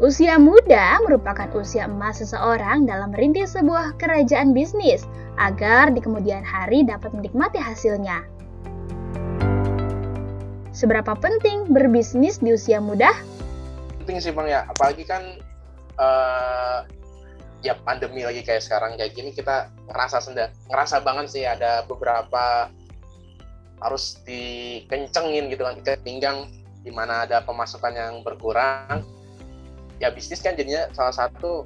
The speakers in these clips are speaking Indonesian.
Usia muda merupakan usia emas seseorang dalam merintis sebuah kerajaan bisnis agar di kemudian hari dapat menikmati hasilnya. Seberapa penting berbisnis di usia muda? Penting sih Bang ya, apalagi kan ya pandemi lagi kayak sekarang kayak gini, kita ngerasa banget sih ada beberapa harus dikencengin gitu kan, ikat pinggang di mana ada pemasukan yang berkurang. Ya bisnis kan jadinya salah satu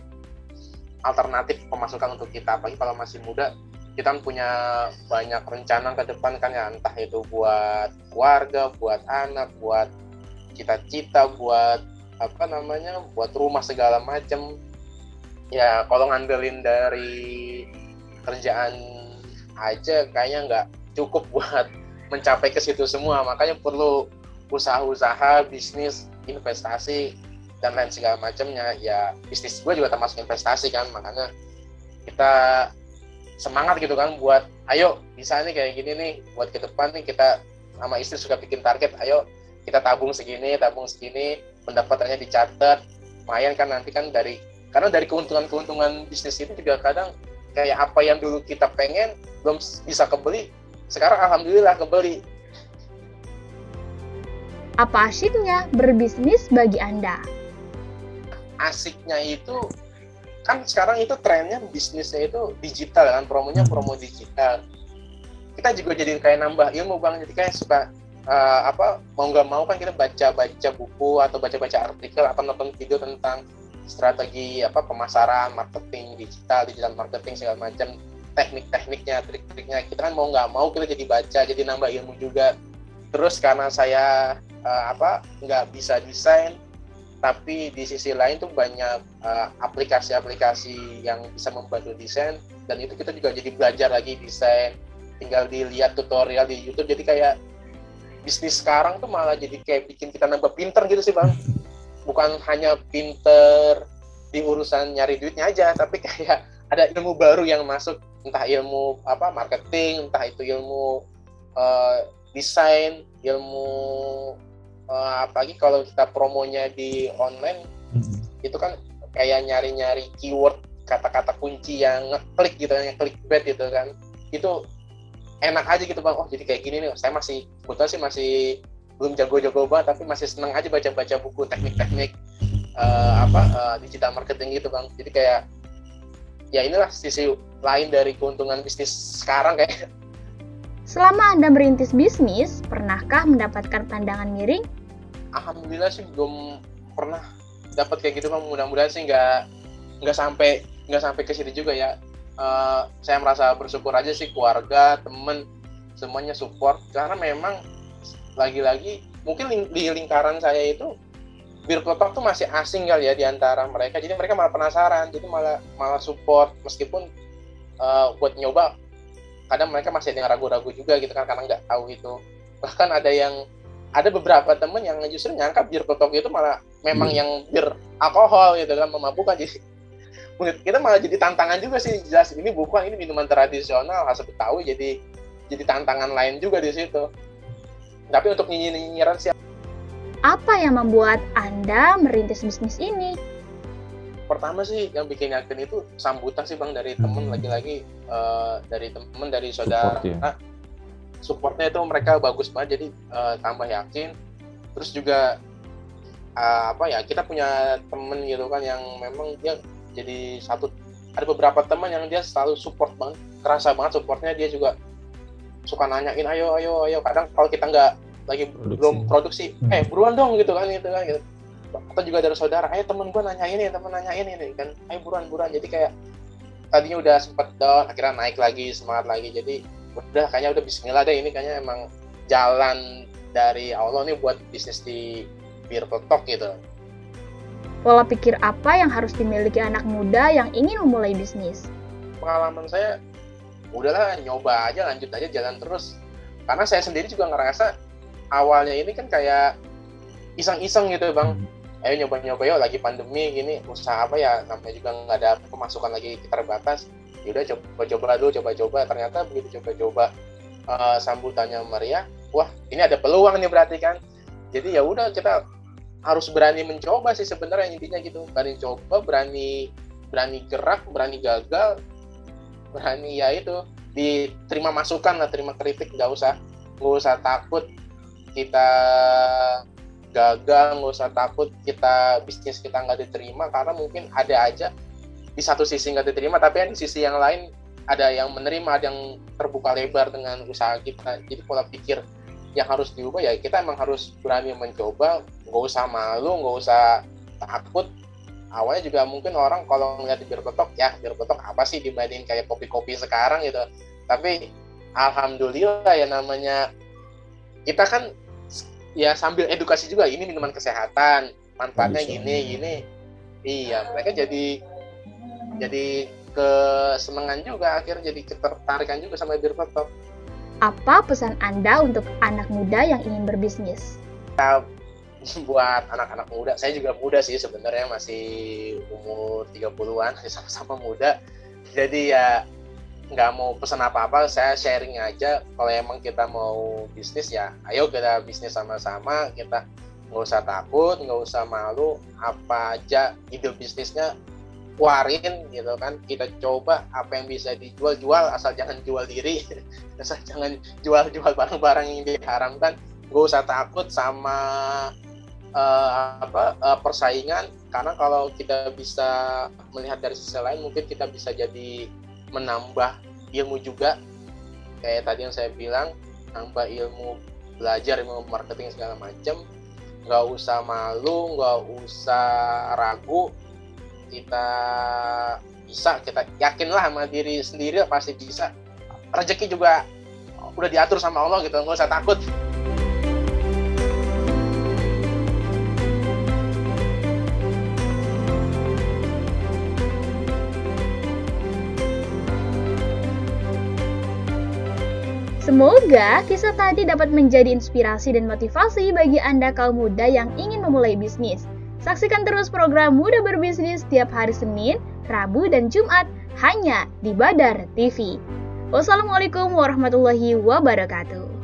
alternatif pemasukan untuk kita, apalagi kalau masih muda. Kita kan punya banyak rencana ke depan kan ya, entah itu buat keluarga, buat anak, buat cita-cita, buat buat rumah segala macam. Ya kalau ngandelin dari kerjaan aja kayaknya nggak cukup buat mencapai ke situ semua, makanya perlu usaha-usaha, bisnis, investasi dan lain segala macamnya. Ya bisnis gue juga termasuk investasi kan, makanya kita semangat gitu kan buat ayo bisa nih kayak gini nih buat ke depan nih. Kita sama istri suka bikin target, ayo kita tabung segini, pendapatannya dicatat, lumayan kan nanti kan karena dari keuntungan bisnis itu juga kadang kayak apa yang dulu kita pengen belum bisa kebeli, sekarang alhamdulillah kebeli. Apa asyiknya berbisnis bagi Anda? Asiknya itu kan sekarang itu trennya bisnisnya itu digital kan, promo digital. Kita juga jadi kayak nambah ilmu Bang, jadi kayak suka mau nggak mau kan kita baca buku atau baca artikel atau nonton video tentang strategi pemasaran, marketing digital marketing segala macam, teknik-tekniknya, trik-triknya. Kita kan mau nggak mau kita jadi baca, jadi nambah ilmu juga. Terus karena saya nggak bisa desain, tapi di sisi lain tuh banyak aplikasi-aplikasi yang bisa membantu desain, dan itu kita juga jadi belajar lagi desain, tinggal dilihat tutorial di YouTube. Jadi kayak bisnis sekarang tuh malah jadi kayak bikin kita nambah pinter gitu sih Bang. Bukan hanya pinter di urusan nyari duitnya aja, tapi kayak ada ilmu baru yang masuk, entah ilmu marketing, entah itu ilmu desain, ilmu apalagi kalau kita promonya di online, itu kan kayak nyari-nyari keyword, kata-kata kunci yang ngeklik gitu, yang clickbait gitu kan. Itu enak aja gitu Bang. Oh jadi kayak gini nih, saya kebetulan sih masih belum jago-jago banget, tapi masih seneng aja baca-baca buku teknik-teknik digital marketing gitu Bang. Jadi kayak ya inilah sisi lain dari keuntungan bisnis sekarang kayak. Sampai Anda merintis bisnis, pernahkah mendapatkan pandangan miring? Alhamdulillah sih belum pernah dapat kayak gitu Bang. Mudah-mudahan sih nggak sampai ke situ juga ya. Saya merasa bersyukur aja sih, keluarga, temen semuanya support, karena memang lagi-lagi mungkin di lingkaran saya itu bir peletok tuh masih asing kali ya di antara mereka, jadi mereka malah penasaran, jadi malah support, meskipun buat nyoba kadang mereka masih ada yang ragu-ragu juga gitu kan, karena nggak tahu itu. Bahkan ada beberapa temen yang justru nyangka bir peletok itu malah memang yang bir alkohol gitu kan, memabukkan. Jadi kita malah jadi tantangan juga sih, jelas ini bukan, ini minuman tradisional khas Betawi, jadi tantangan lain juga di situ. Tapi untuk nyinyiran sih. Apa yang membuat Anda merintis bisnis ini? Pertama sih yang bikin yakin itu sambutan sih Bang, dari temen, lagi-lagi dari temen, dari saudara. Supportnya itu mereka bagus banget, jadi tambah yakin. Terus juga kita punya temen gitu kan yang memang dia jadi ada beberapa teman yang dia selalu support banget, kerasa banget supportnya. Dia juga suka nanyain ayo, kadang kalau kita nggak lagi belum produksi, buruan dong gitu kan. Atau juga dari saudara, ayo temen gue nanyain ini kan, ayo buruan. Jadi kayak tadinya udah sempet down, akhirnya naik lagi, semangat lagi. Jadi kayaknya udah bismillah deh, ini kayaknya emang jalan dari Allah nih buat bisnis di bir peletok gitu. Pola pikir apa yang harus dimiliki anak muda yang ingin memulai bisnis? Pengalaman saya, udahlah nyoba aja, lanjut aja, jalan terus. Karena saya sendiri juga ngerasa awalnya ini kan kayak iseng-iseng gitu Bang. Ayo nyoba-nyoba yuk, lagi pandemi gini, usaha apa ya, namanya juga nggak ada pemasukan lagi, terbatas. Yaudah coba-coba dulu, ternyata begitu coba-coba sambutannya meriah, wah ini ada peluang nih berarti kan. Jadi ya udah, kita harus berani mencoba sih sebenarnya, intinya gitu. Berani coba, berani gerak, berani gagal, berani ya itu, diterima masukan lah, terima kritik, nggak usah takut kita gagal, nggak usah takut bisnis kita nggak diterima, karena mungkin ada aja di satu sisi nggak diterima, tapi di sisi yang lain ada yang menerima, ada yang terbuka lebar dengan usaha kita. Jadi pola pikir yang harus diubah ya, kita emang harus berani mencoba, nggak usah malu, nggak usah takut. Awalnya juga mungkin orang kalau ngeliat Bir Peletok, ya Bir Peletok apa sih dibanding kayak kopi-kopi sekarang gitu. Tapi alhamdulillah ya, namanya kita kan ya sambil edukasi juga, ini minuman kesehatan, manfaatnya gini. Iya, mereka jadi kesenangan juga, akhirnya jadi ketertarikan juga sama Bir Peletok. Apa pesan Anda untuk anak muda yang ingin berbisnis? Buat anak-anak muda, saya juga muda sih sebenarnya, masih umur 30-an, sama-sama muda. Jadi ya nggak mau pesan apa-apa, saya sharing aja. Kalau emang kita mau bisnis ya, ayo kita bisnis sama-sama, kita nggak usah takut, nggak usah malu, apa aja ide bisnisnya keluarin gitu kan, kita coba apa yang bisa dijual, asal jangan jual diri, asal jangan jual barang-barang yang diharamkan. Gak usah takut sama persaingan, karena kalau kita bisa melihat dari sisi lain, mungkin kita bisa jadi menambah ilmu juga, kayak tadi yang saya bilang, nambah ilmu, belajar ilmu marketing segala macam. Gak usah malu, gak usah ragu, kita bisa, kita yakinlah sama diri sendiri, pasti bisa. Rezeki juga udah diatur sama Allah gitu, nggak usah takut. Semoga kisah tadi dapat menjadi inspirasi dan motivasi bagi Anda kaum muda yang ingin memulai bisnis. Saksikan terus program Muda Berbisnis setiap hari Senin, Rabu, dan Jumat hanya di Badar TV. Wassalamualaikum warahmatullahi wabarakatuh.